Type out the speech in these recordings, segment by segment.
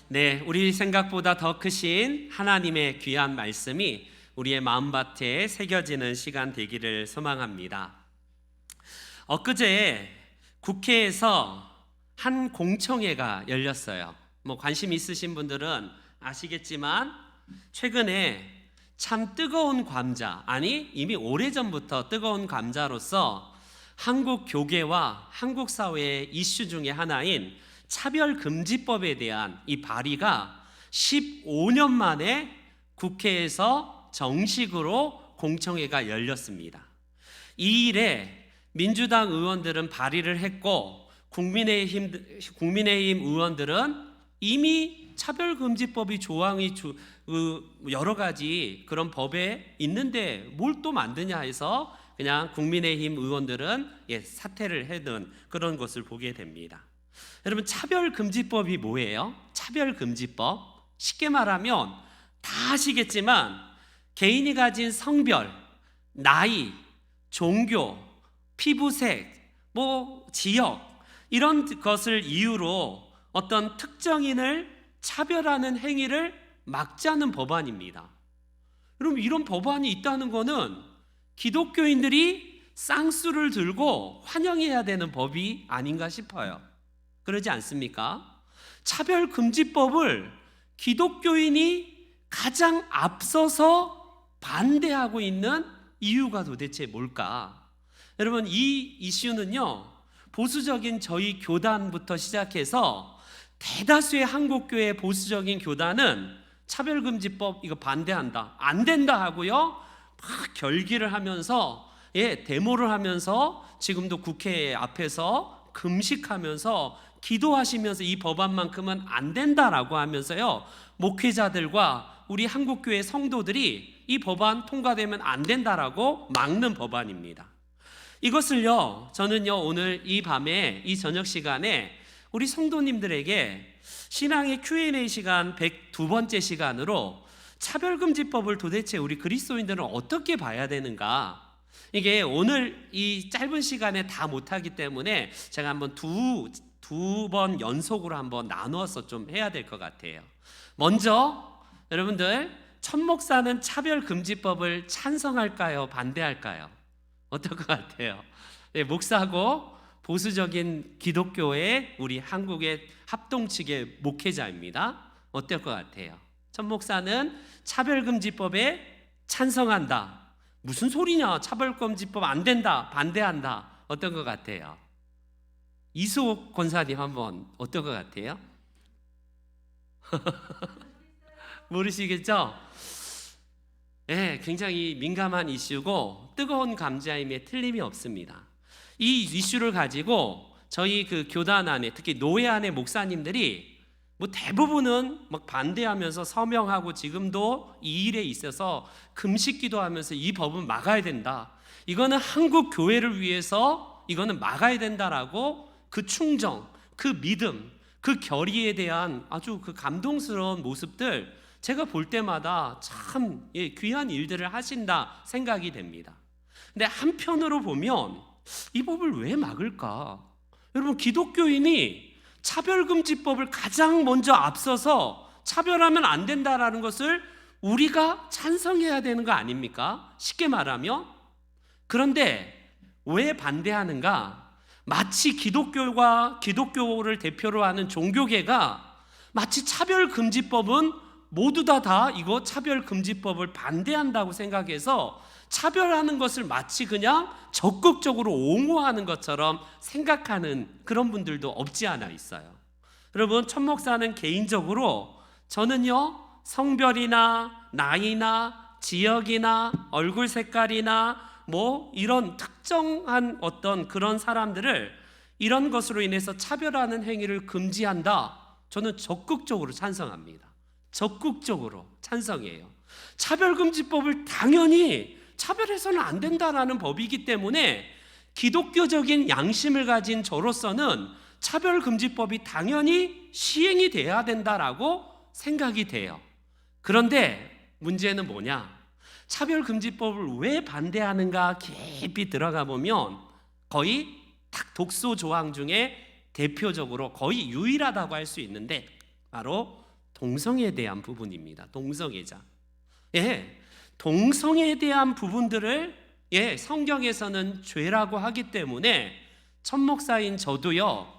네, 우리 생각보다 더 크신 하나님의 귀한 말씀이 우리의 마음밭에 새겨지는 시간 되기를 소망합니다. 엊그제 국회에서 한 공청회가 열렸어요. 관심 있으신 분들은 아시겠지만 최근에 참 뜨거운 감자, 아니 이미 오래전부터 뜨거운 감자로서 한국 교계와 한국 사회의 이슈 중에 하나인 차별금지법에 대한 이 발의가 15년 만에 국회에서 정식으로 공청회가 열렸습니다. 이 일에 민주당 의원들은 발의를 했고 국민의힘 의원들은 이미 차별금지법이 조항이 여러 가지 그런 법에 있는데 뭘 또 만드냐 해서 그냥 국민의힘 의원들은 사퇴를 해둔 그런 것을 보게 됩니다. 여러분, 차별금지법이 뭐예요? 차별금지법, 쉽게 말하면 다 아시겠지만 개인이 가진 성별, 나이, 종교, 피부색, 지역 이런 것을 이유로 어떤 특정인을 차별하는 행위를 막자는 법안입니다. 여러분, 이런 법안이 있다는 것은 기독교인들이 쌍수를 들고 환영해야 되는 법이 아닌가 싶어요. 그러지 않습니까? 차별금지법을 기독교인이 가장 앞서서 반대하고 있는 이유가 도대체 뭘까? 여러분, 이 이슈는요, 보수적인 저희 교단부터 시작해서 대다수의 한국교회 보수적인 교단은 차별금지법 이거 반대한다, 안 된다 하고요, 막 결기를 하면서 데모를 하면서 지금도 국회 앞에서 금식하면서 기도하시면서 이 법안만큼은 안 된다라고 하면서요, 목회자들과 우리 한국교회 성도들이 이 법안 통과되면 안 된다라고 막는 법안입니다. 이것을요, 저는요, 오늘 이 밤에 이 저녁 시간에 우리 성도님들에게 신앙의 Q&A 시간 102번째 시간으로 차별금지법을 도대체 우리 그리스도인들은 어떻게 봐야 되는가? 이게 오늘 이 짧은 시간에 다 못하기 때문에 제가 한번 두 번 연속으로 한번 나누어서 좀 해야 될 것 같아요. 먼저 여러분들, 천 목사는 차별금지법을 찬성할까요? 반대할까요? 어떨 것 같아요? 목사고 보수적인 기독교의 우리 한국의 합동 측의 목회자입니다. 어떨 것 같아요? 천 목사는 차별금지법에 찬성한다. 무슨 소리냐? 차별금지법 안 된다, 반대한다. 어떤 것 같아요? 이수옥 권사님 한번 어떤 것 같아요? 모르시겠죠? 굉장히 민감한 이슈고 뜨거운 감자임에 틀림이 없습니다. 이 이슈를 가지고 저희 그 교단 안에, 특히 노회 안의 목사님들이 대부분은 막 반대하면서 서명하고 지금도 이 일에 있어서 금식 기도하면서 이 법은 막아야 된다, 이거는 한국 교회를 위해서 이거는 막아야 된다라고 그 충정, 그 믿음, 그 결의에 대한 아주 그 감동스러운 모습들 제가 볼 때마다 참 귀한 일들을 하신다 생각이 됩니다. 근데 한편으로 보면 이 법을 왜 막을까? 여러분, 기독교인이 차별금지법을 가장 먼저 앞서서 차별하면 안 된다라는 것을 우리가 찬성해야 되는 거 아닙니까? 쉽게 말하면. 그런데 왜 반대하는가? 마치 기독교와 기독교를 대표로 하는 종교계가 마치 차별금지법은 모두 다 이거 차별금지법을 반대한다고 생각해서 차별하는 것을 마치 그냥 적극적으로 옹호하는 것처럼 생각하는 그런 분들도 없지 않아 있어요. 여러분, 천 목사는 개인적으로 저는요, 성별이나 나이나 지역이나 얼굴 색깔이나 이런 특정한 어떤 그런 사람들을 이런 것으로 인해서 차별하는 행위를 금지한다, 저는 적극적으로 찬성합니다. 적극적으로 찬성해요. 차별금지법을 당연히 차별해서는 안 된다라는 법이기 때문에 기독교적인 양심을 가진 저로서는 차별금지법이 당연히 시행이 돼야 된다라고 생각이 돼요. 그런데 문제는 뭐냐? 차별금지법을 왜 반대하는가 깊이 들어가 보면 거의 딱 독소 조항 중에 대표적으로 거의 유일하다고 할 수 있는데 바로 동성애에 대한 부분입니다. 동성애자. 예, 동성애에 대한 부분들을 성경에서는 죄라고 하기 때문에 천 목사인 저도요,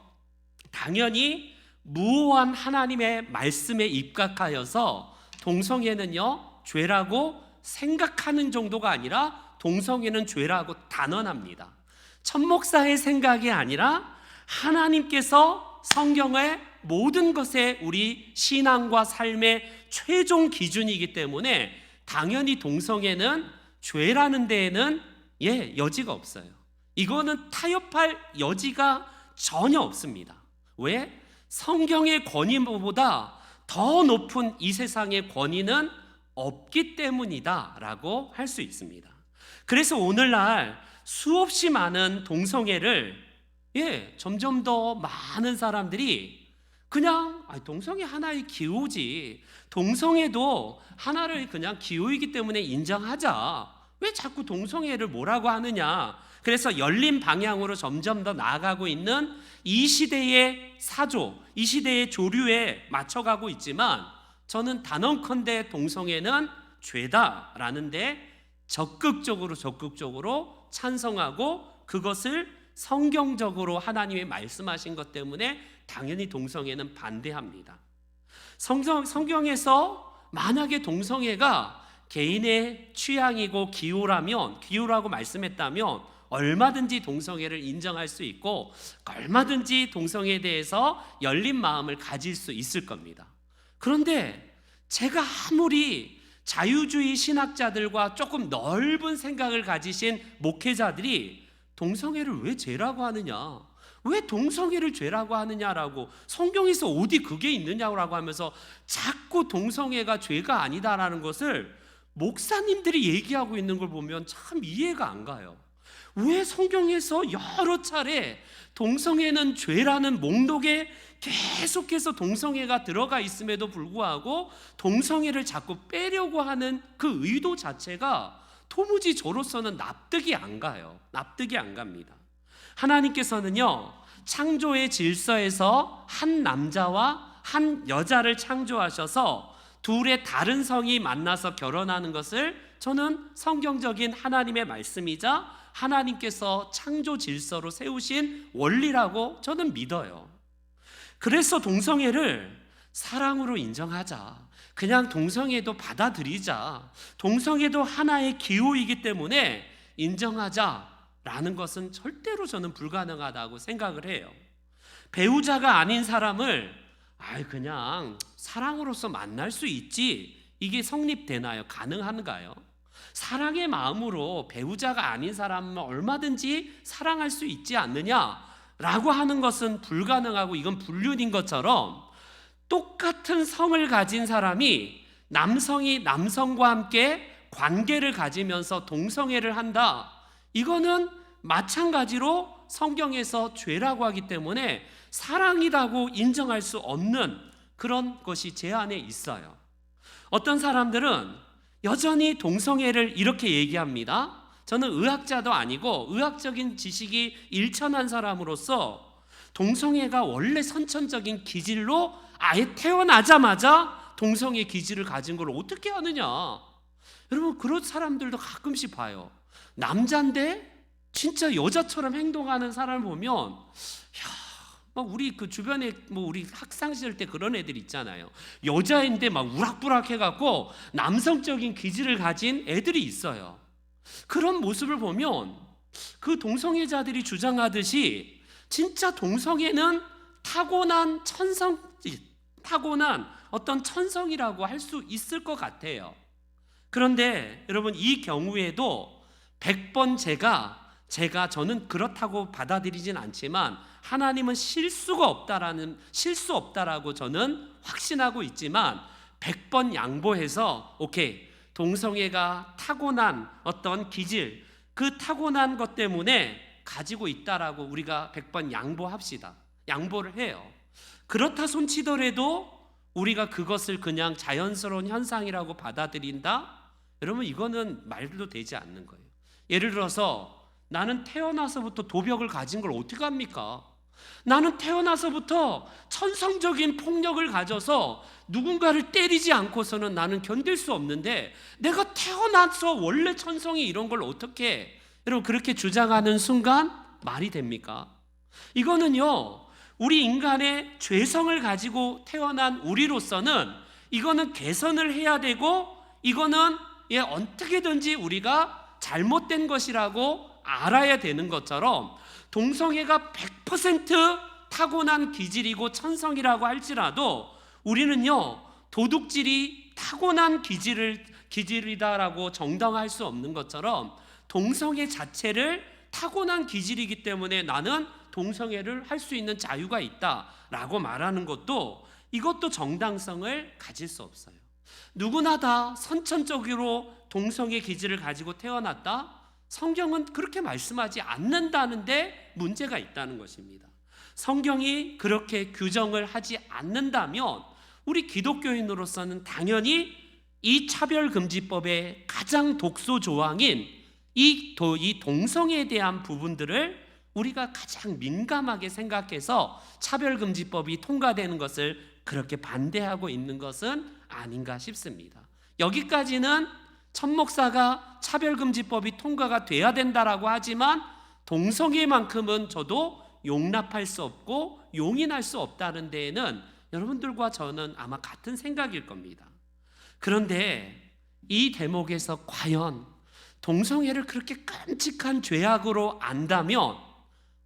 당연히 무오한 하나님의 말씀에 입각하여서 동성애는요 죄라고 생각하는 정도가 아니라 동성애는 죄라고 단언합니다. 천 목사의 생각이 아니라 하나님께서 성경의 모든 것에 우리 신앙과 삶의 최종 기준이기 때문에 당연히 동성애는 죄라는 데에는 여지가 없어요. 이거는 타협할 여지가 전혀 없습니다. 왜? 성경의 권위보다 더 높은 이 세상의 권위는 없기 때문이다 라고 할 수 있습니다. 그래서 오늘날 수없이 많은 동성애를 점점 더 많은 사람들이 그냥 동성애 하나의 기호지, 동성애도 하나를 그냥 기호이기 때문에 인정하자, 왜 자꾸 동성애를 뭐라고 하느냐. 그래서 열린 방향으로 점점 더 나아가고 있는 이 시대의 사조, 이 시대의 조류에 맞춰가고 있지만 저는 단언컨대 동성애는 죄다라는데 적극적으로 찬성하고 그것을 성경적으로 하나님이 말씀하신 것 때문에 당연히 동성애는 반대합니다. 성경에서 만약에 동성애가 개인의 취향이고 기호라고 말씀했다면 얼마든지 동성애를 인정할 수 있고 얼마든지 동성애에 대해서 열린 마음을 가질 수 있을 겁니다. 그런데 제가 아무리 자유주의 신학자들과 조금 넓은 생각을 가지신 목회자들이 동성애를 왜 죄라고 하느냐, 왜 동성애를 죄라고 하느냐라고, 성경에서 어디 그게 있느냐고 하면서 자꾸 동성애가 죄가 아니다라는 것을 목사님들이 얘기하고 있는 걸 보면 참 이해가 안 가요. 왜 성경에서 여러 차례 동성애는 죄라는 목록에 계속해서 동성애가 들어가 있음에도 불구하고 동성애를 자꾸 빼려고 하는 그 의도 자체가 도무지 저로서는 납득이 안 가요. 납득이 안 갑니다. 하나님께서는요, 창조의 질서에서 한 남자와 한 여자를 창조하셔서 둘의 다른 성이 만나서 결혼하는 것을 저는 성경적인 하나님의 말씀이자 하나님께서 창조 질서로 세우신 원리라고 저는 믿어요. 그래서 동성애를 사랑으로 인정하자, 그냥 동성애도 받아들이자, 동성애도 하나의 기호이기 때문에 인정하자라는 것은 절대로 저는 불가능하다고 생각을 해요. 배우자가 아닌 사람을 그냥 사랑으로서 만날 수 있지, 이게 성립되나요? 가능한가요? 사랑의 마음으로 배우자가 아닌 사람은 얼마든지 사랑할 수 있지 않느냐라고 하는 것은 불가능하고 이건 불륜인 것처럼, 똑같은 성을 가진 사람이 남성이 남성과 함께 관계를 가지면서 동성애를 한다, 이거는 마찬가지로 성경에서 죄라고 하기 때문에 사랑이라고 인정할 수 없는 그런 것이 제 안에 있어요. 어떤 사람들은 여전히 동성애를 이렇게 얘기합니다. 저는 의학자도 아니고 의학적인 지식이 일천한 사람으로서 동성애가 원래 선천적인 기질로 아예 태어나자마자 동성애 기질을 가진 걸 어떻게 아느냐. 여러분, 그런 사람들도 가끔씩 봐요. 남자인데 진짜 여자처럼 행동하는 사람을 보면 막 우리 그 주변에 우리 학창 시절 때 그런 애들 있잖아요. 여자인데 막 우락부락 해갖고 남성적인 기질을 가진 애들이 있어요. 그런 모습을 보면 그 동성애자들이 주장하듯이 진짜 동성애는 타고난 어떤 천성이라고 할 수 있을 것 같아요. 그런데 여러분, 이 경우에도 100번 저는 그렇다고 받아들이진 않지만 하나님은 실수 없다라고 저는 확신하고 있지만 100번 양보해서 오케이, 동성애가 타고난 어떤 기질, 그 타고난 것 때문에 가지고 있다라고 우리가 100번 양보를 해요. 그렇다 손치더라도 우리가 그것을 그냥 자연스러운 현상이라고 받아들인다? 여러분, 이거는 말도 되지 않는 거예요. 예를 들어서 나는 태어나서부터 도벽을 가진 걸 어떻게 합니까? 나는 태어나서부터 천성적인 폭력을 가져서 누군가를 때리지 않고서는 나는 견딜 수 없는데 내가 태어나서 원래 천성이 이런 걸 어떻게 해? 여러분, 그렇게 주장하는 순간 말이 됩니까? 이거는요, 우리 인간의 죄성을 가지고 태어난 우리로서는 이거는 개선을 해야 되고, 이거는 어떻게든지 우리가 잘못된 것이라고 알아야 되는 것처럼, 동성애가 100% 타고난 기질이고 천성이라고 할지라도 우리는요, 도둑질이 타고난 기질이다라고 정당화할 수 없는 것처럼 동성애 자체를 타고난 기질이기 때문에 나는 동성애를 할 수 있는 자유가 있다라고 말하는 것도, 이것도 정당성을 가질 수 없어요. 누구나 다 선천적으로 동성애 기질을 가지고 태어났다? 성경은 그렇게 말씀하지 않는다는데 문제가 있다는 것입니다. 성경이 그렇게 규정을 하지 않는다면 우리 기독교인으로서는 당연히 이 차별금지법의 가장 독소 조항인 이 동성애에 대한 부분들을 우리가 가장 민감하게 생각해서 차별금지법이 통과되는 것을 그렇게 반대하고 있는 것은 아닌가 싶습니다. 여기까지는 천 목사가 차별금지법이 통과가 돼야 된다라고 하지만 동성애만큼은 저도 용납할 수 없고 용인할 수 없다는 데에는 여러분들과 저는 아마 같은 생각일 겁니다. 그런데 이 대목에서 과연 동성애를 그렇게 끔찍한 죄악으로 안다면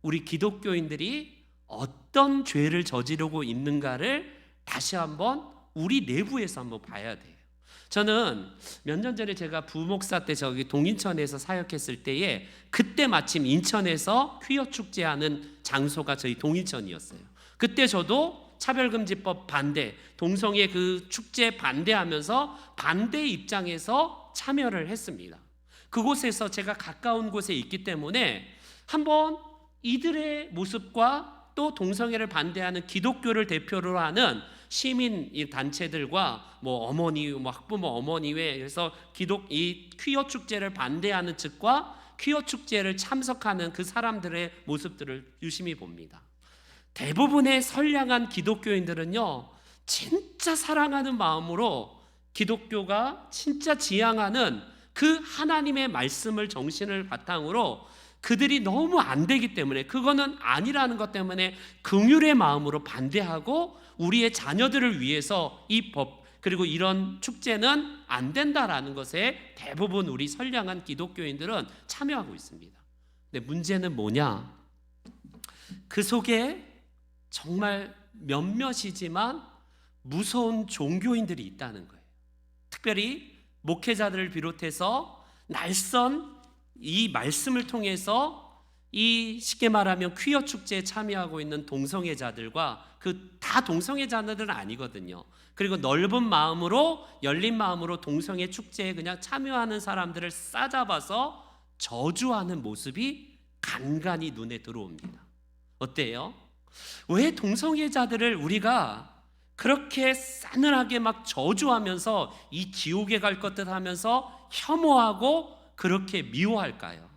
우리 기독교인들이 어떤 죄를 저지르고 있는가를 다시 한번 우리 내부에서 한번 봐야 돼요. 저는 몇 년 전에 제가 부목사 때 저기 동인천에서 사역했을 때에 그때 마침 인천에서 퀴어 축제하는 장소가 저희 동인천이었어요. 그때 저도 차별금지법 반대, 동성애 그 축제 반대하면서 반대 입장에서 참여를 했습니다. 그곳에서 제가 가까운 곳에 있기 때문에 한번 이들의 모습과 또 동성애를 반대하는 기독교를 대표로 하는 시민 단체들과 뭐 어머니, 학부모 어머니회, 그래서 이 퀴어 축제를 반대하는 측과 퀴어 축제를 참석하는 그 사람들의 모습들을 유심히 봅니다. 대부분의 선량한 기독교인들은요, 진짜 사랑하는 마음으로 기독교가 진짜 지향하는 그 하나님의 말씀을 정신을 바탕으로 그들이 너무 안 되기 때문에, 그거는 아니라는 것 때문에 긍휼의 마음으로 반대하고 우리의 자녀들을 위해서 이 법 그리고 이런 축제는 안 된다라는 것에 대부분 우리 선량한 기독교인들은 참여하고 있습니다. 근데 문제는 뭐냐? 그 속에 정말 몇몇이지만 무서운 종교인들이 있다는 거예요. 특별히 목회자들을 비롯해서 날선 이 말씀을 통해서 이 쉽게 말하면 퀴어 축제에 참여하고 있는 동성애자들과 다 동성애자들은 아니거든요. 그리고 넓은 마음으로, 열린 마음으로 동성애 축제에 그냥 참여하는 사람들을 싸잡아서 저주하는 모습이 간간히 눈에 들어옵니다. 어때요? 왜 동성애자들을 우리가 그렇게 싸늘하게 막 저주하면서 이 지옥에 갈 것들 하면서 혐오하고 그렇게 미워할까요?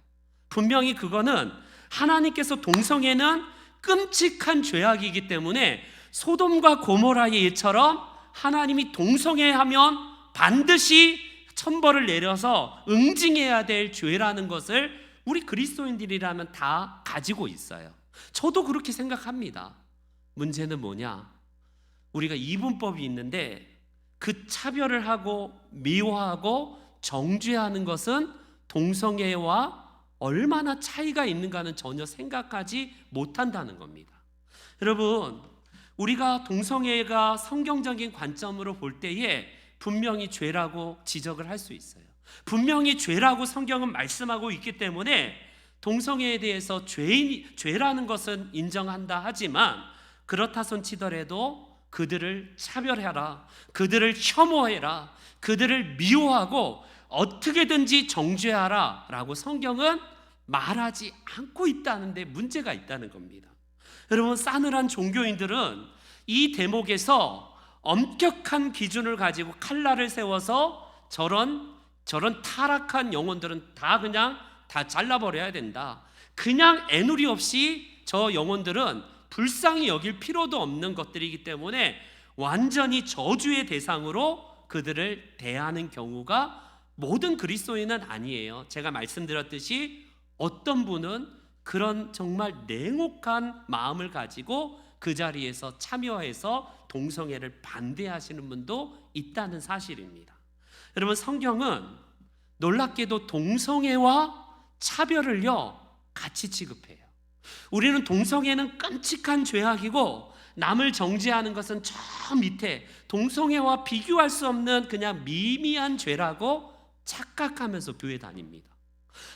분명히 그거는 하나님께서 동성애는 끔찍한 죄악이기 때문에 소돔과 고모라의 일처럼 하나님이 동성애하면 반드시 천벌을 내려서 응징해야 될 죄라는 것을 우리 그리스도인들이라면 다 가지고 있어요. 저도 그렇게 생각합니다. 문제는 뭐냐? 우리가 이분법이 있는데 그 차별을 하고 미워하고 정죄하는 것은 동성애와 얼마나 차이가 있는가는 전혀 생각하지 못한다는 겁니다. 여러분, 우리가 동성애가 성경적인 관점으로 볼 때에 분명히 죄라고 지적을 할 수 있어요. 분명히 죄라고 성경은 말씀하고 있기 때문에 동성애에 대해서 죄라는 것은 인정한다 하지만, 그렇다 손 치더라도 그들을 차별해라, 그들을 혐오해라, 그들을 미워하고 어떻게든지 정죄하라 라고 성경은 말하지 않고 있다는 데 문제가 있다는 겁니다. 여러분, 싸늘한 종교인들은 이 대목에서 엄격한 기준을 가지고 칼날을 세워서 저런 타락한 영혼들은 다 그냥 다 잘라버려야 된다, 그냥 애누리 없이 저 영혼들은 불쌍히 여길 필요도 없는 것들이기 때문에 완전히 저주의 대상으로 그들을 대하는 경우가 모든 그리스도인은 아니에요. 제가 말씀드렸듯이 어떤 분은 그런 정말 냉혹한 마음을 가지고 그 자리에서 참여해서 동성애를 반대하시는 분도 있다는 사실입니다. 여러분, 성경은 놀랍게도 동성애와 차별을요 같이 취급해요. 우리는 동성애는 끔찍한 죄악이고 남을 정죄하는 것은 저 밑에 동성애와 비교할 수 없는 그냥 미미한 죄라고 착각하면서 교회 다닙니다.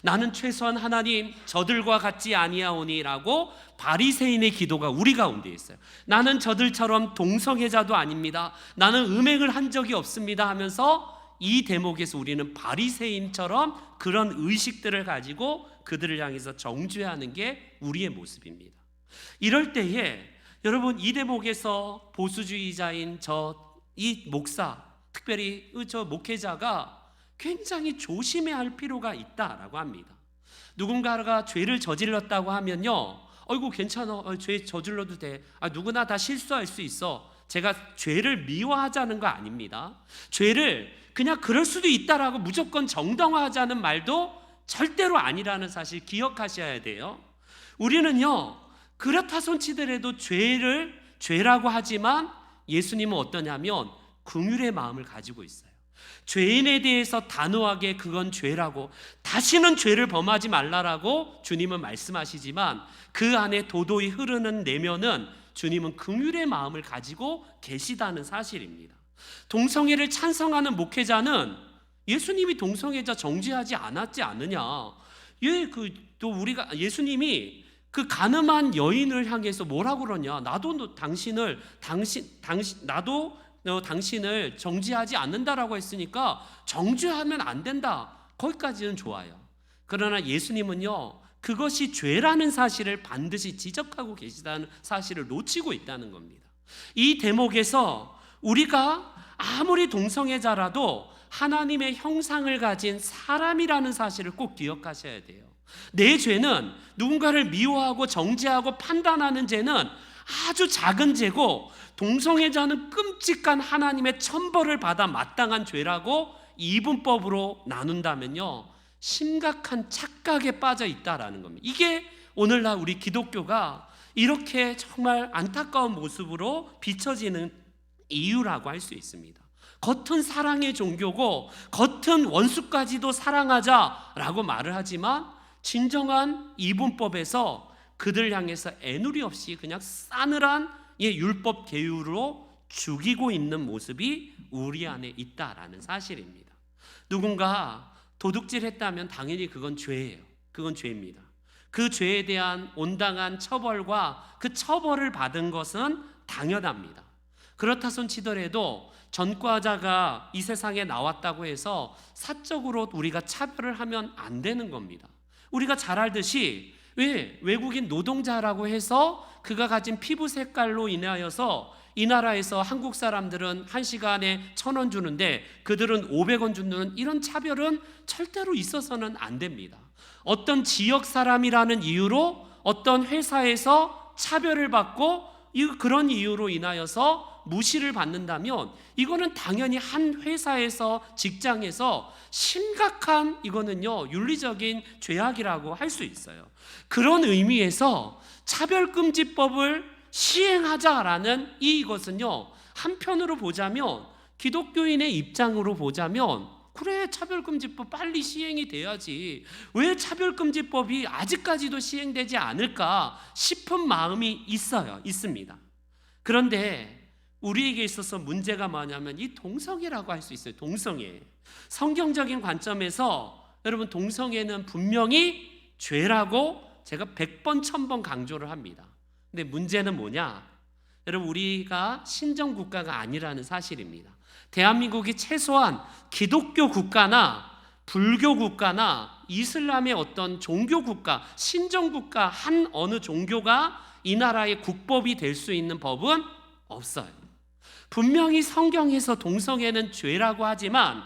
나는 최소한 하나님 저들과 같지 아니하오니라고 바리새인의 기도가 우리 가운데 있어요. 나는 저들처럼 동성애자도 아닙니다. 나는 음행을 한 적이 없습니다 하면서 이 대목에서 우리는 바리새인처럼 그런 의식들을 가지고 그들을 향해서 정죄하는 게 우리의 모습입니다. 이럴 때에 여러분, 이 대목에서 보수주의자인 이 목사, 특별히 저 목회자가 굉장히 조심해야 할 필요가 있다라고 합니다. 누군가가 죄를 저질렀다고 하면요, 어이구 괜찮아, 죄 저질러도 돼, 누구나 다 실수할 수 있어. 제가 죄를 미워하자는 거 아닙니다. 죄를 그냥 그럴 수도 있다라고 무조건 정당화하자는 말도 절대로 아니라는 사실 기억하셔야 돼요. 우리는요, 그렇다 손치더라도 죄를 죄라고 하지만 예수님은 어떠냐면 긍휼의 마음을 가지고 있어요. 죄인에 대해서 단호하게 그건 죄라고, 다시는 죄를 범하지 말라라고 주님은 말씀하시지만 그 안에 도도히 흐르는 내면은 주님은 긍휼의 마음을 가지고 계시다는 사실입니다. 동성애를 찬성하는 목회자는 예수님이 동성애자 정죄하지 않았지 않느냐. 또 우리가 예수님이 그 가늠한 여인을 향해서 뭐라고 그러냐. 나도 당신을 정죄하지 않는다라고 했으니까 정죄하면 안 된다. 거기까지는 좋아요. 그러나 예수님은요, 그것이 죄라는 사실을 반드시 지적하고 계시다는 사실을 놓치고 있다는 겁니다. 이 대목에서 우리가 아무리 동성애자라도 하나님의 형상을 가진 사람이라는 사실을 꼭 기억하셔야 돼요. 내 죄는 누군가를 미워하고 정죄하고 판단하는 죄는 아주 작은 죄고, 동성애자는 끔찍한 하나님의 천벌을 받아 마땅한 죄라고 이분법으로 나눈다면요, 심각한 착각에 빠져 있다라는 겁니다. 이게 오늘날 우리 기독교가 이렇게 정말 안타까운 모습으로 비춰지는 이유라고 할 수 있습니다. 겉은 사랑의 종교고 겉은 원수까지도 사랑하자라고 말을 하지만 진정한 이분법에서 그들 향해서 애누리 없이 그냥 싸늘한 율법 계율로 죽이고 있는 모습이 우리 안에 있다라는 사실입니다. 누군가 도둑질했다면 당연히 그건 죄예요. 그건 죄입니다. 그 죄에 대한 온당한 처벌과 그 처벌을 받은 것은 당연합니다. 그렇다 손치더라도 전과자가 이 세상에 나왔다고 해서 사적으로 우리가 차별을 하면 안 되는 겁니다. 우리가 잘 알듯이 외국인 노동자라고 해서 그가 가진 피부 색깔로 인하여서 이 나라에서 한국 사람들은 1시간에 1,000원 주는데 그들은 500원 주는 이런 차별은 절대로 있어서는 안 됩니다. 어떤 지역 사람이라는 이유로 어떤 회사에서 차별을 받고 그런 이유로 인하여서 무시를 받는다면 이거는 당연히 한 회사에서, 직장에서 심각한 이거는요 윤리적인 죄악이라고 할 수 있어요. 그런 의미에서 차별금지법을 시행하자라는 이것은요, 한편으로 보자면 기독교인의 입장으로 보자면 그래, 차별금지법 빨리 시행이 돼야지, 왜 차별금지법이 아직까지도 시행되지 않을까 싶은 마음이 있습니다. 그런데 우리에게 있어서 문제가 뭐냐면 이 동성애라고 할 수 있어요. 동성애. 성경적인 관점에서 여러분, 동성애는 분명히 죄라고 제가 100번 1000번 강조를 합니다. 근데 문제는 뭐냐? 여러분, 우리가 신정국가가 아니라는 사실입니다. 대한민국이 최소한 기독교 국가나 불교 국가나 이슬람의 어떤 종교 국가, 신정국가 한 어느 종교가 이 나라의 국법이 될 수 있는 법은 없어요. 분명히 성경에서 동성애는 죄라고 하지만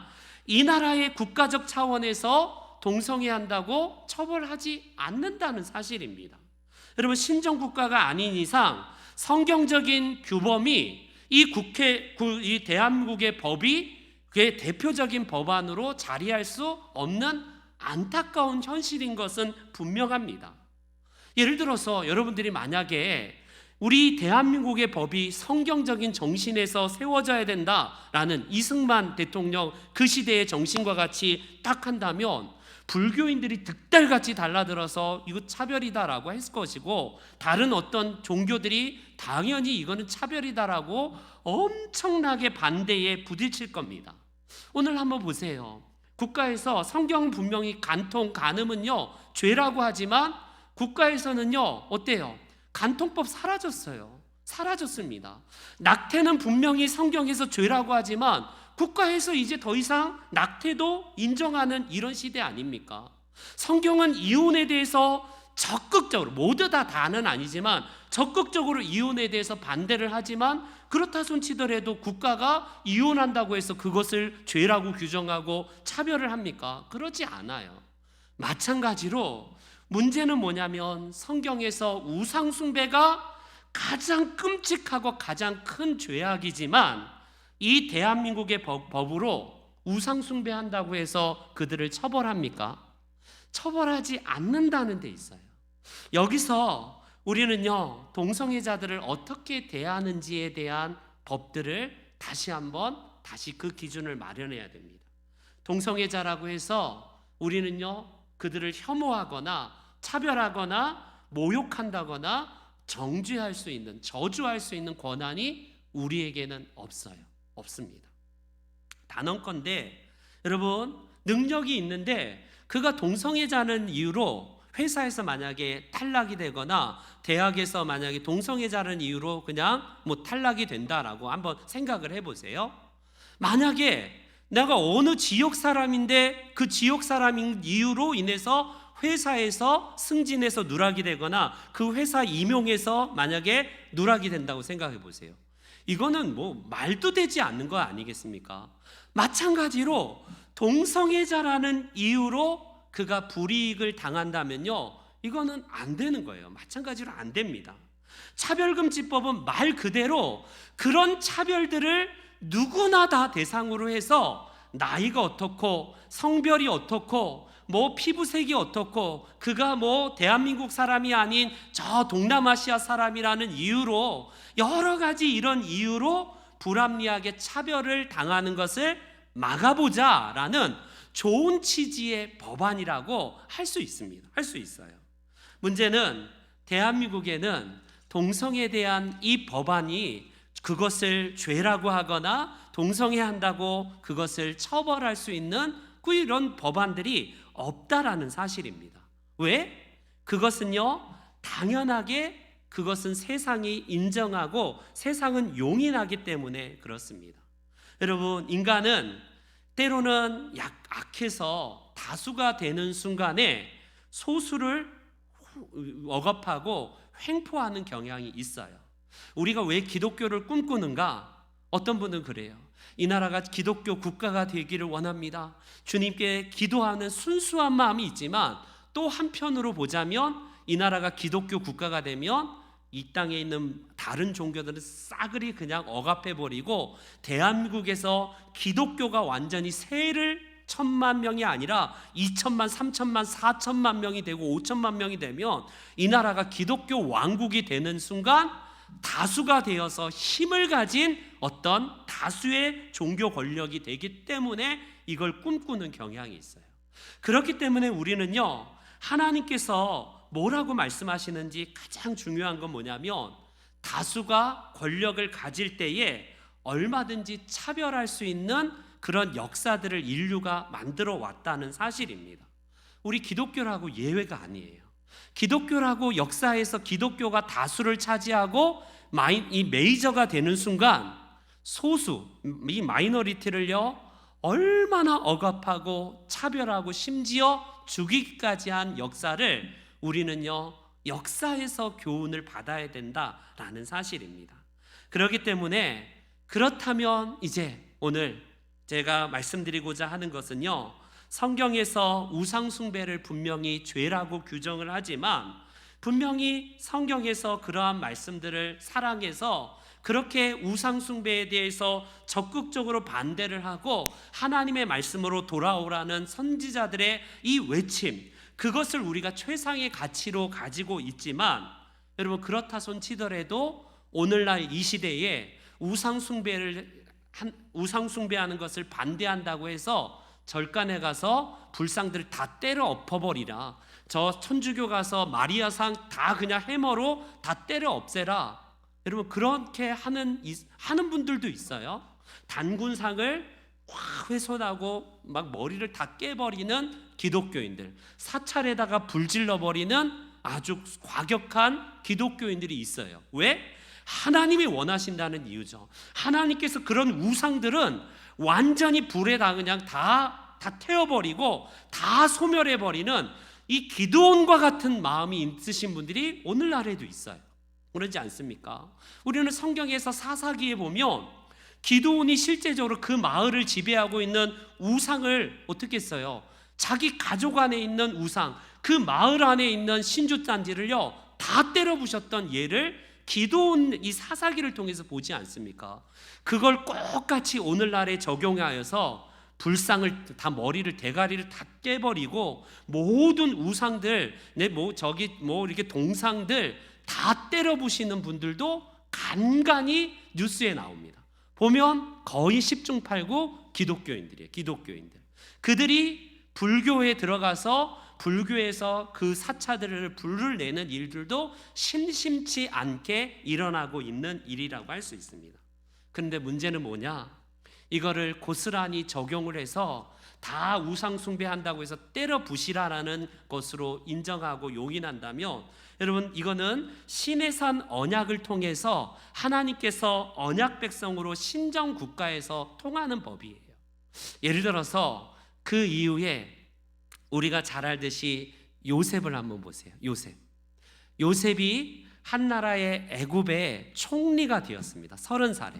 이 나라의 국가적 차원에서 동성애 한다고 처벌하지 않는다는 사실입니다. 여러분, 신정국가가 아닌 이상 성경적인 규범이 이 대한민국의 법이 그의 대표적인 법안으로 자리할 수 없는 안타까운 현실인 것은 분명합니다. 예를 들어서 여러분들이 만약에 우리 대한민국의 법이 성경적인 정신에서 세워져야 된다라는 이승만 대통령 그 시대의 정신과 같이 딱 한다면 불교인들이 득달같이 달라들어서 이거 차별이다라고 했을 것이고, 다른 어떤 종교들이 당연히 이거는 차별이다라고 엄청나게 반대에 부딪힐 겁니다. 오늘 한번 보세요. 국가에서 성경 분명히 간음은요 죄라고 하지만 국가에서는요 어때요? 간통법 사라졌습니다. 낙태는 분명히 성경에서 죄라고 하지만 국가에서 이제 더 이상 낙태도 인정하는 이런 시대 아닙니까? 성경은 이혼에 대해서 적극적으로, 모두 다는 아니지만 적극적으로 이혼에 대해서 반대를 하지만, 그렇다 손치더라도 국가가 이혼한다고 해서 그것을 죄라고 규정하고 차별을 합니까? 그러지 않아요. 마찬가지로 문제는 뭐냐면 성경에서 우상 숭배가 가장 끔찍하고 가장 큰 죄악이지만 이 대한민국의 법으로 우상 숭배한다고 해서 그들을 처벌합니까? 처벌하지 않는다는 데 있어요. 여기서 우리는요 동성애자들을 어떻게 대하는지에 대한 법들을 다시 그 기준을 마련해야 됩니다. 동성애자라고 해서 우리는요 그들을 혐오하거나 차별하거나 모욕한다거나 정죄할 수 있는, 저주할 수 있는 권한이 우리에게는 없습니다. 단언컨대 여러분, 능력이 있는데 그가 동성애자는 이유로 회사에서 만약에 탈락이 되거나 대학에서 만약에 동성애자는 이유로 그냥 탈락이 된다라고 한번 생각을 해보세요. 만약에 내가 어느 지역 사람인데 그 지역 사람인 이유로 인해서 회사에서 승진해서 누락이 되거나 그 회사 임용해서 만약에 누락이 된다고 생각해 보세요. 이거는 말도 되지 않는 거 아니겠습니까? 마찬가지로 동성애자라는 이유로 그가 불이익을 당한다면요, 이거는 안 되는 거예요. 마찬가지로 안 됩니다. 차별금지법은 말 그대로 그런 차별들을 누구나 다 대상으로 해서 나이가 어떻고 성별이 어떻고 피부색이 어떻고 그가 대한민국 사람이 아닌 저 동남아시아 사람이라는 이유로 여러 가지 이런 이유로 불합리하게 차별을 당하는 것을 막아보자라는 좋은 취지의 법안이라고 할 수 있습니다. 할 수 있어요. 문제는 대한민국에는 동성애에 대한 이 법안이 그것을 죄라고 하거나 동성애한다고 그것을 처벌할 수 있는 이런 법안들이 없다라는 사실입니다. 왜? 그것은요 당연하게 그것은 세상이 인정하고 세상은 용인하기 때문에 그렇습니다. 여러분, 인간은 때로는 악해서 다수가 되는 순간에 소수를 억압하고 횡포하는 경향이 있어요. 우리가 왜 기독교를 꿈꾸는가? 어떤 분은 그래요. 이 나라가 기독교 국가가 되기를 원합니다. 주님께 기도하는 순수한 마음이 있지만 또 한편으로 보자면 이 나라가 기독교 국가가 되면 이 땅에 있는 다른 종교들은 싸그리 그냥 억압해버리고 대한민국에서 기독교가 완전히 세를 1,000만 명이 아니라 2천만, 3천만, 4천만 명이 되고 5천만 명이 되면 이 나라가 기독교 왕국이 되는 순간 다수가 되어서 힘을 가진 어떤 다수의 종교 권력이 되기 때문에 이걸 꿈꾸는 경향이 있어요. 그렇기 때문에 우리는요 하나님께서 뭐라고 말씀하시는지 가장 중요한 건 뭐냐면 다수가 권력을 가질 때에 얼마든지 차별할 수 있는 그런 역사들을 인류가 만들어 왔다는 사실입니다. 우리 기독교라고 예외가 아니에요. 기독교라고 역사에서 기독교가 다수를 차지하고 이 메이저가 되는 순간 소수, 이 마이너리티를요 얼마나 억압하고 차별하고 심지어 죽이기까지 한 역사를 우리는요 역사에서 교훈을 받아야 된다라는 사실입니다. 그렇기 때문에 그렇다면 이제 오늘 제가 말씀드리고자 하는 것은요 성경에서 우상 숭배를 분명히 죄라고 규정을 하지만 분명히 성경에서 그러한 말씀들을 사랑해서 그렇게 우상숭배에 대해서 적극적으로 반대를 하고 하나님의 말씀으로 돌아오라는 선지자들의 이 외침, 그것을 우리가 최상의 가치로 가지고 있지만, 여러분 그렇다 손 치더라도 오늘날 이 시대에 우상숭배하는 것을 반대한다고 해서 절간에 가서 불상들을 다 때려 엎어버리라, 저 천주교 가서 마리아상 다 그냥 해머로 다 때려 없애라, 여러분 그렇게 하는 분들도 있어요. 단군상을 확 훼손하고 막 머리를 다 깨버리는 기독교인들, 사찰에다가 불질러버리는 아주 과격한 기독교인들이 있어요. 왜? 하나님이 원하신다는 이유죠. 하나님께서 그런 우상들은 완전히 불에다 그냥 다 태워버리고 다 소멸해버리는 이 기드온과 같은 마음이 있으신 분들이 오늘날에도 있어요. 그러지 않습니까? 우리는 성경에서 사사기에 보면 기드온이 실제적으로 그 마을을 지배하고 있는 우상을 어떻게 했어요? 자기 가족 안에 있는 우상, 그 마을 안에 있는 신주단지를요 다 때려 부셨던 예를 기드온 이 사사기를 통해서 보지 않습니까? 그걸 똑같이 오늘날에 적용하여서 불상을 다 머리를 대가리를 다 깨버리고 모든 우상들 이렇게 동상들 다 때려 부시는 분들도 간간히 뉴스에 나옵니다. 보면 거의 10중 8구 기독교인들이에요. 기독교인들. 그들이 불교에 들어가서 불교에서 그 사차들을 불을 내는 일들도 심심치 않게 일어나고 있는 일이라고 할 수 있습니다. 그런데 문제는 뭐냐? 이거를 고스란히 적용을 해서 다 우상 숭배한다고 해서 때려 부시라라는 것으로 인정하고 용인한다면, 여러분 이거는 시내산 언약을 통해서 하나님께서 언약 백성으로 신정 국가에서 통하는 법이에요. 예를 들어서 그 이후에 우리가 잘 알듯이 요셉을 한번 보세요. 요셉이 한 나라의 애굽의 총리가 되었습니다. 30살에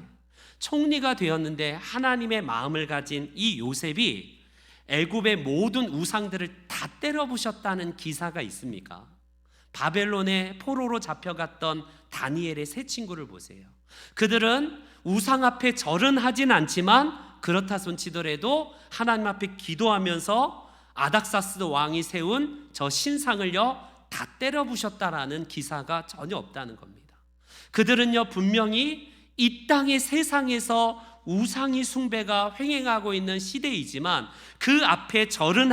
총리가 되었는데 하나님의 마음을 가진 이 요셉이 애굽의 모든 우상들을 다 때려 부셨다는 기사가 있습니까? 바벨론의 포로로 잡혀갔던 다니엘의 세 친구를 보세요. 그들은 우상 앞에 절은 하진 않지만 그렇다 손치더라도 하나님 앞에 기도하면서 아닥사스 왕이 세운 저 신상을요 다 때려 부셨다라는 기사가 전혀 없다는 겁니다. 그들은요 분명히 이 땅의 세상에서 우상이 숭배가 횡행하고 있는 시대이지만 그 앞에 절은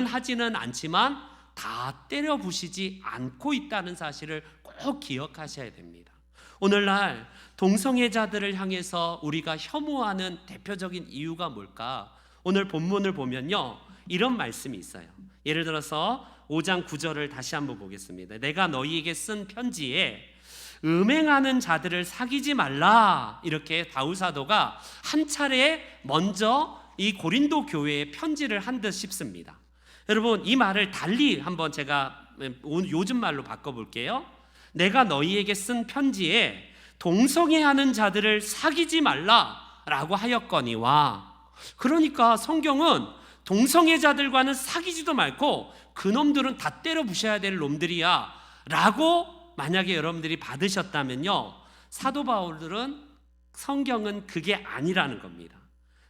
하지는 않지만 다 때려 부시지 않고 있다는 사실을 꼭 기억하셔야 됩니다. 오늘날 동성애자들을 향해서 우리가 혐오하는 대표적인 이유가 뭘까? 오늘 본문을 보면요 이런 말씀이 있어요. 예를 들어서 5장 9절을 다시 한번 보겠습니다. 내가 너희에게 쓴 편지에 음행하는 자들을 사귀지 말라, 이렇게 바울 사도가 한 차례 먼저 이 고린도 교회에 편지를 한 듯 싶습니다. 여러분 이 말을 달리 한번 제가 요즘 말로 바꿔볼게요. 내가 너희에게 쓴 편지에 동성애하는 자들을 사귀지 말라라고 하였거니와, 그러니까 성경은 동성애자들과는 사귀지도 말고 그놈들은 다 때려 부셔야 될 놈들이야 라고 만약에 여러분들이 받으셨다면요, 사도 바울들은 성경은 그게 아니라는 겁니다.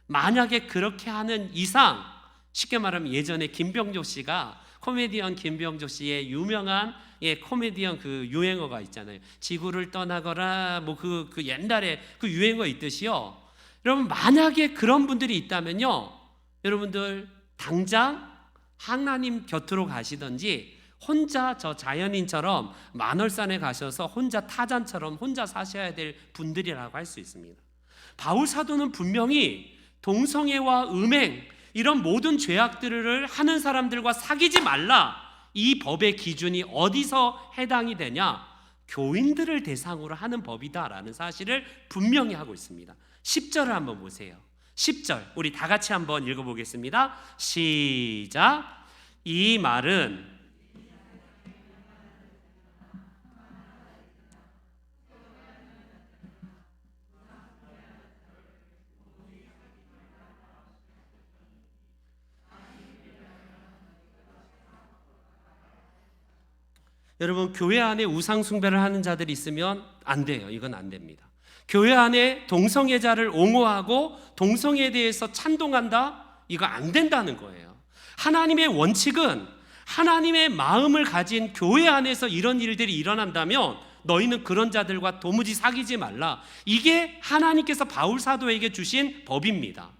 만약에 그렇게 하는 이상, 쉽게 말하면 예전에 김병조 씨가, 코미디언 김병조 씨의 유명한 코미디언 그 유행어가 있잖아요. 지구를 떠나거라 그 옛날에 그 유행어 있듯이요. 여러분 만약에 그런 분들이 있다면요, 여러분들 당장 하나님 곁으로 가시든지 혼자 저 자연인처럼 만월산에 가셔서 혼자 타잔처럼 혼자 사셔야 될 분들이라고 할 수 있습니다. 바울 사도는 분명히 동성애와 음행 이런 모든 죄악들을 하는 사람들과 사귀지 말라, 이 법의 기준이 어디서 해당이 되냐? 교인들을 대상으로 하는 법이다라는 사실을 분명히 하고 있습니다. 10절을 한번 보세요. 10절 우리 다 같이 한번 읽어보겠습니다. 시작. 이 말은 여러분, 교회 안에 우상 숭배를 하는 자들이 있으면 안 돼요. 이건 안 됩니다. 교회 안에 동성애자를 옹호하고 동성애에 대해서 찬동한다? 이거 안 된다는 거예요. 하나님의 원칙은 하나님의 마음을 가진 교회 안에서 이런 일들이 일어난다면 너희는 그런 자들과 도무지 사귀지 말라. 이게 하나님께서 바울 사도에게 주신 법입니다.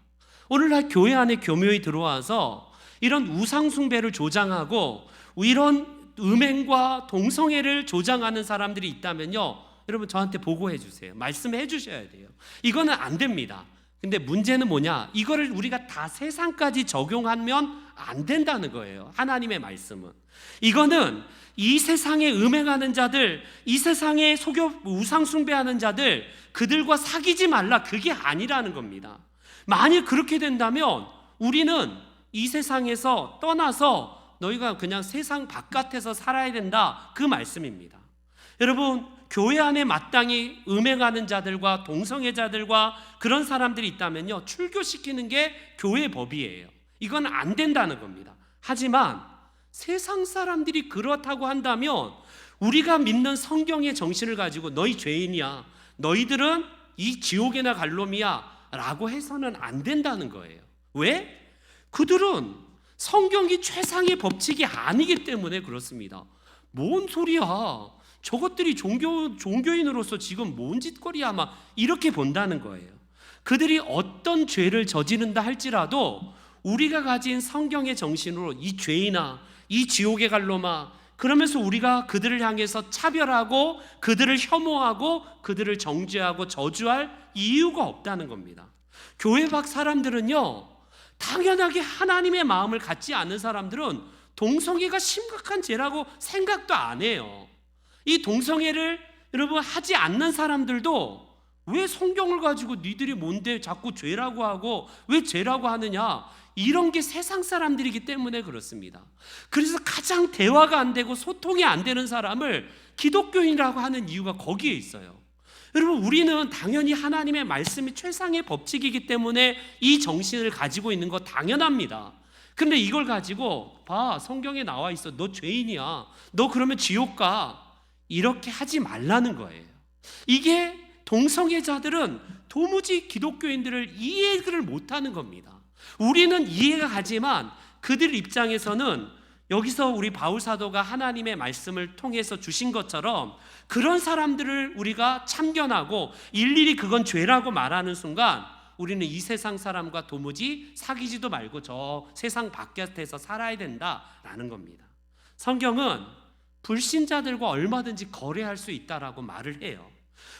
오늘날 교회 안에 교묘히 들어와서 이런 우상 숭배를 조장하고 이런 음행과 동성애를 조장하는 사람들이 있다면요, 여러분 저한테 보고해 주세요. 말씀해 주셔야 돼요. 이거는 안 됩니다. 근데 문제는 뭐냐? 이거를 우리가 다 세상까지 적용하면 안 된다는 거예요. 하나님의 말씀은. 이거는 이 세상에 음행하는 자들, 이 세상에 속여 우상 숭배하는 자들, 그들과 사귀지 말라, 그게 아니라는 겁니다. 만일 그렇게 된다면 우리는 이 세상에서 떠나서 너희가 그냥 세상 바깥에서 살아야 된다, 그 말씀입니다. 여러분, 교회 안에 마땅히 음행하는 자들과 동성애자들과 그런 사람들이 있다면요, 출교시키는 게 교회 법이에요. 이건 안 된다는 겁니다. 하지만 세상 사람들이 그렇다고 한다면 우리가 믿는 성경의 정신을 가지고 너희 죄인이야, 너희들은 이 지옥에나 갈 놈이야 라고 해서는 안 된다는 거예요. 왜? 그들은 성경이 최상의 법칙이 아니기 때문에 그렇습니다. 뭔 소리야, 저것들이 종교인으로서 지금 뭔 짓거리야, 막 이렇게 본다는 거예요. 그들이 어떤 죄를 저지른다 할지라도 우리가 가진 성경의 정신으로 이 죄인아, 이 지옥에 갈 놈아, 그러면서 우리가 그들을 향해서 차별하고 그들을 혐오하고 그들을 정죄하고 저주할 이유가 없다는 겁니다. 교회 밖 사람들은요, 당연하게 하나님의 마음을 갖지 않는 사람들은 동성애가 심각한 죄라고 생각도 안 해요. 이 동성애를 여러분 하지 않는 사람들도 왜 성경을 가지고 니들이 뭔데 자꾸 죄라고 하고 왜 죄라고 하느냐, 이런 게 세상 사람들이기 때문에 그렇습니다. 그래서 가장 대화가 안 되고 소통이 안 되는 사람을 기독교인이라고 하는 이유가 거기에 있어요. 여러분, 우리는 당연히 하나님의 말씀이 최상의 법칙이기 때문에 이 정신을 가지고 있는 거 당연합니다. 근데 이걸 가지고 봐, 성경에 나와 있어, 너 죄인이야, 너 그러면 지옥 가, 이렇게 하지 말라는 거예요. 이게 동성애자들은 도무지 기독교인들을 이해를 못하는 겁니다. 우리는 이해가 가지만 그들 입장에서는 여기서 우리 바울 사도가 하나님의 말씀을 통해서 주신 것처럼 그런 사람들을 우리가 참견하고 일일이 그건 죄라고 말하는 순간 우리는 이 세상 사람과 도무지 사귀지도 말고 저 세상 바깥에서 살아야 된다라는 겁니다. 성경은 불신자들과 얼마든지 거래할 수 있다라고 말을 해요.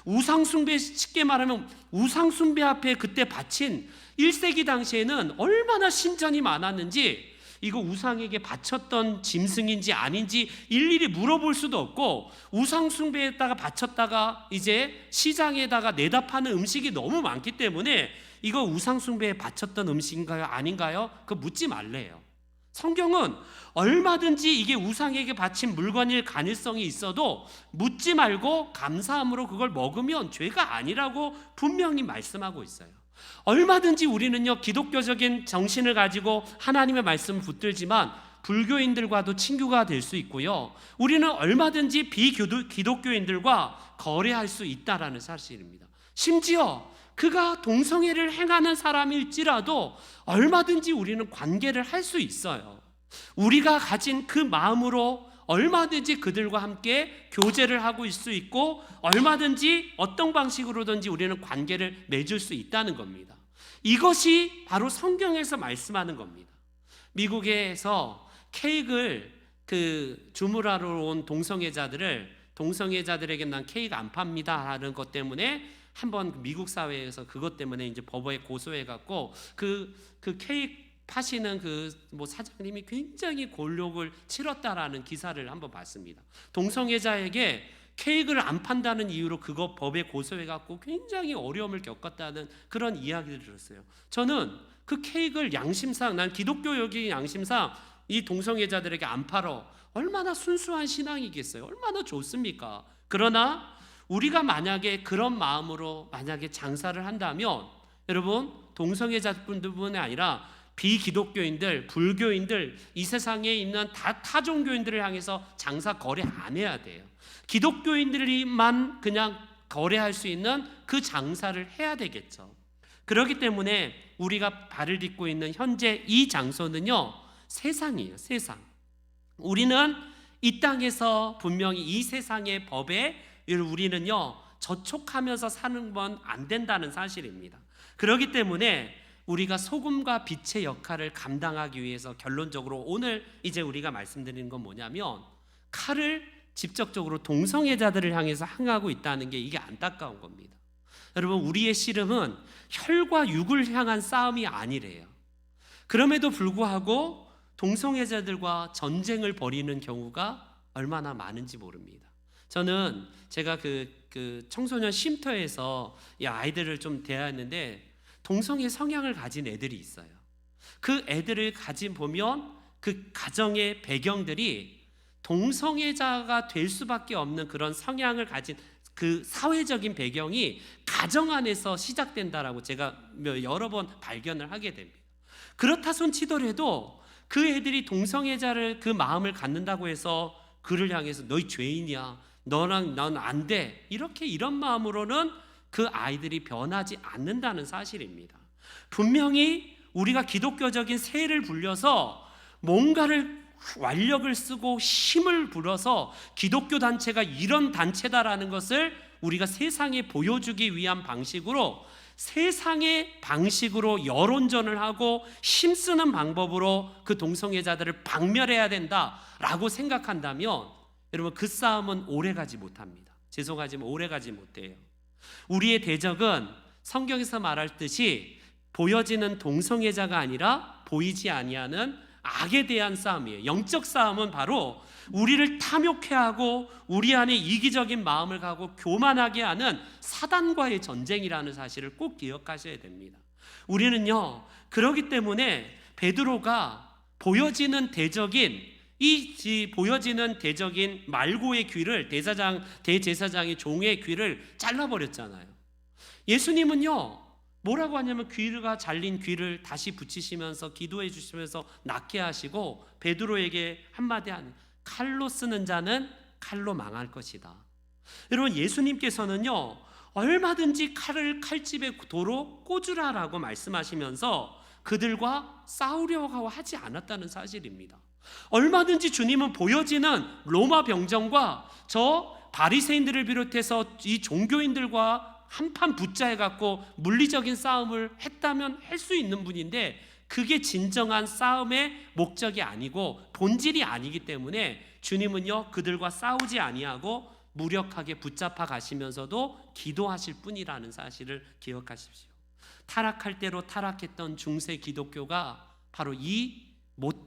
우상숭배, 쉽게 말하면 우상숭배 앞에 그때 바친 1세기 당시에는 얼마나 신전이 많았는지, 이거 우상에게 바쳤던 짐승인지 아닌지 일일이 물어볼 수도 없고, 우상숭배에다가 바쳤다가 이제 시장에다가 내다 파는 음식이 너무 많기 때문에 이거 우상숭배에 바쳤던 음식인가요 아닌가요? 그거 묻지 말래요. 성경은 얼마든지 이게 우상에게 바친 물건일 가능성이 있어도 묻지 말고 감사함으로 그걸 먹으면 죄가 아니라고 분명히 말씀하고 있어요. 얼마든지 우리는요, 기독교적인 정신을 가지고 하나님의 말씀을 붙들지만 불교인들과도 친구가 될 수 있고요, 우리는 얼마든지 비기독교인들과 거래할 수 있다라는 사실입니다. 심지어 그가 동성애를 행하는 사람일지라도 얼마든지 우리는 관계를 할 수 있어요. 우리가 가진 그 마음으로 얼마든지 그들과 함께 교제를 하고 있을 수 있고, 얼마든지 어떤 방식으로든지 우리는 관계를 맺을 수 있다는 겁니다. 이것이 바로 성경에서 말씀하는 겁니다. 미국에서 케이크를 주문하러 온 동성애자들에게 난 케이크 안 팝니다 하는 것 때문에 한번 미국 사회에서 그것 때문에 이제 법원에 고소해갖고 그 케이크 파시는 사장님이 굉장히 곤욕을 치렀다라는 기사를 한번 봤습니다. 동성애자에게 케이크를 안 판다는 이유로 그거 법에 고소해갖고 굉장히 어려움을 겪었다는 그런 이야기를 들었어요. 저는 그 케이크를 양심상, 난 기독교적인 양심상 이 동성애자들에게 안 팔어, 얼마나 순수한 신앙이겠어요. 얼마나 좋습니까? 그러나 우리가 만약에 그런 마음으로 만약에 장사를 한다면 여러분, 동성애자뿐만이 아니라 비기독교인들, 불교인들, 이 세상에 있는 다 타종교인들을 향해서 장사 거래 안 해야 돼요. 기독교인들만 그냥 거래할 수 있는 그 장사를 해야 되겠죠. 그렇기 때문에 우리가 발을 딛고 있는 현재 이 장소는요, 세상이에요. 세상. 우리는 이 땅에서 분명히 이 세상의 법에 우리는요 저촉하면서 사는 건 안 된다는 사실입니다. 그렇기 때문에 우리가 소금과 빛의 역할을 감당하기 위해서 결론적으로 오늘 이제 우리가 말씀드리는 건 뭐냐면, 칼을 직접적으로 동성애자들을 향해서 향하고 있다는 게 이게 안타까운 겁니다. 여러분, 우리의 씨름은 혈과 육을 향한 싸움이 아니래요. 그럼에도 불구하고 동성애자들과 전쟁을 벌이는 경우가 얼마나 많은지 모릅니다. 저는 제가 그 청소년 쉼터에서 이 아이들을 좀 대하였는데 동성애 성향을 가진 애들이 있어요. 그 애들을 가진 보면 그 가정의 배경들이 동성애자가 될 수밖에 없는 그런 성향을 가진 그 사회적인 배경이 가정 안에서 시작된다라고 제가 여러 번 발견을 하게 됩니다. 그렇다 손 치더라도 그 애들이 동성애자를 그 마음을 갖는다고 해서 그를 향해서 너희 죄인이야, 너랑 난 안 돼, 이렇게 이런 마음으로는 그 아이들이 변하지 않는다는 사실입니다. 분명히 우리가 기독교적인 세를 불려서 뭔가를 완력을 쓰고 힘을 불어서 기독교 단체가 이런 단체다라는 것을 우리가 세상에 보여주기 위한 방식으로, 세상의 방식으로 여론전을 하고 힘쓰는 방법으로 그 동성애자들을 박멸해야 된다라고 생각한다면 여러분, 그 싸움은 오래가지 못합니다. 죄송하지만 오래가지 못해요. 우리의 대적은 성경에서 말할 듯이 보여지는 동성애자가 아니라 보이지 아니하는 악에 대한 싸움이에요. 영적 싸움은 바로 우리를 탐욕해 하고 우리 안에 이기적인 마음을 가고 교만하게 하는 사단과의 전쟁이라는 사실을 꼭 기억하셔야 됩니다. 우리는요, 그렇기 때문에 베드로가 보여지는 대적인 보여지는 대적인 말고의 귀를 대제사장의 종의 귀를 잘라버렸잖아요. 예수님은요 뭐라고 하냐면 귀가 잘린 귀를 다시 붙이시면서 기도해 주시면서 낫게 하시고 베드로에게 한마디 하는, 칼로 쓰는 자는 칼로 망할 것이다. 여러분, 예수님께서는요 얼마든지 칼을 칼집에 도로 꽂으라라고 말씀하시면서 그들과 싸우려고 하지 않았다는 사실입니다. 얼마든지 주님은 보여지는 로마 병정과 저 바리새인들을 비롯해서 이 종교인들과 한판 붙자해 갖고 물리적인 싸움을 했다면 할 수 있는 분인데, 그게 진정한 싸움의 목적이 아니고 본질이 아니기 때문에 주님은요 그들과 싸우지 아니하고 무력하게 붙잡아 가시면서도 기도하실 뿐이라는 사실을 기억하십시오. 타락할 대로 타락했던 중세 기독교가 바로 이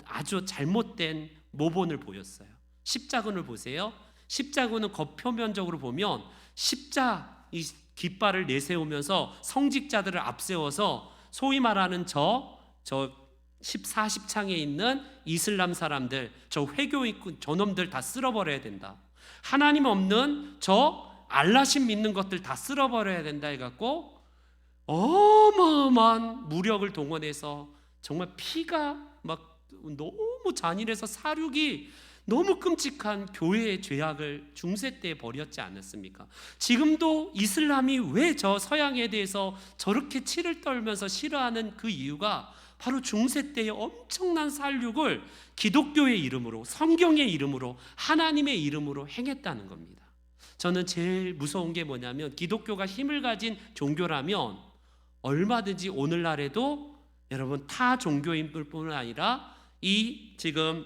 아주 잘못된 모본을 보였어요. 십자군을 보세요. 십자군은 겉표면적으로 보면 이 깃발을 내세우면서 성직자들을 앞세워서 소위 말하는 저 14, 10창에 있는 이슬람 사람들, 저 회교인 저놈들 다 쓸어버려야 된다. 하나님 없는 저 알라신 믿는 것들 다 쓸어버려야 된다 해갖고 어마어마한 무력을 동원해서 정말 피가 막 너무 잔인해서 사륙이 너무 끔찍한 교회의 죄악을 중세 때 벌였지 않았습니까? 지금도 이슬람이 왜 저 서양에 대해서 저렇게 치를 떨면서 싫어하는 그 이유가 바로 중세 때의 엄청난 살육을 기독교의 이름으로, 성경의 이름으로, 하나님의 이름으로 행했다는 겁니다. 저는 제일 무서운 게 뭐냐면, 기독교가 힘을 가진 종교라면 얼마든지 오늘날에도 여러분 타 종교인뿐 아니라 이 지금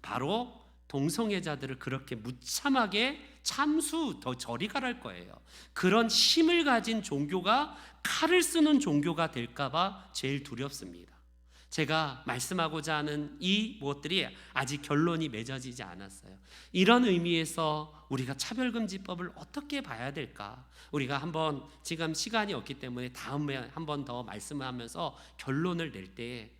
바로 동성애자들을 그렇게 무참하게 참수 더 저리 가랄 거예요. 그런 힘을 가진 종교가 칼을 쓰는 종교가 될까봐 제일 두렵습니다. 제가 말씀하고자 하는 이 무엇들이 아직 결론이 맺어지지 않았어요. 이런 의미에서 우리가 차별금지법을 어떻게 봐야 될까? 우리가 한번, 지금 시간이 없기 때문에 다음에 한 번 더 말씀하면서 결론을 낼 때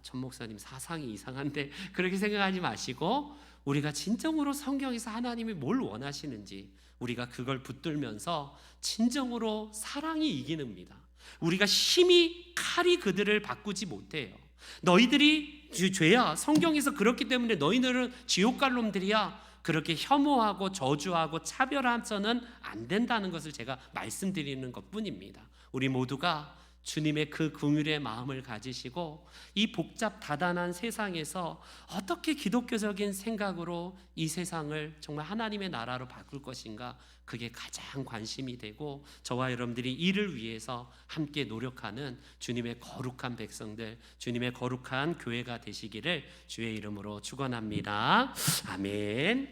전 목사님 사상이 이상한데 그렇게 생각하지 마시고, 우리가 진정으로 성경에서 하나님이 뭘 원하시는지 우리가 그걸 붙들면서 진정으로 사랑이 이기는입니다. 우리가 칼이 그들을 바꾸지 못해요. 너희들이 죄야. 성경에서 그렇기 때문에 너희들은 지옥 갈 놈들이야. 그렇게 혐오하고 저주하고 차별해서는 안 된다는 것을 제가 말씀드리는 것뿐입니다. 우리 모두가 주님의 그 긍휼의 마음을 가지시고 이 복잡 다단한 세상에서 어떻게 기독교적인 생각으로 이 세상을 정말 하나님의 나라로 바꿀 것인가, 그게 가장 관심이 되고 저와 여러분들이 이를 위해서 함께 노력하는 주님의 거룩한 백성들, 주님의 거룩한 교회가 되시기를 주의 이름으로 축원합니다. 아멘.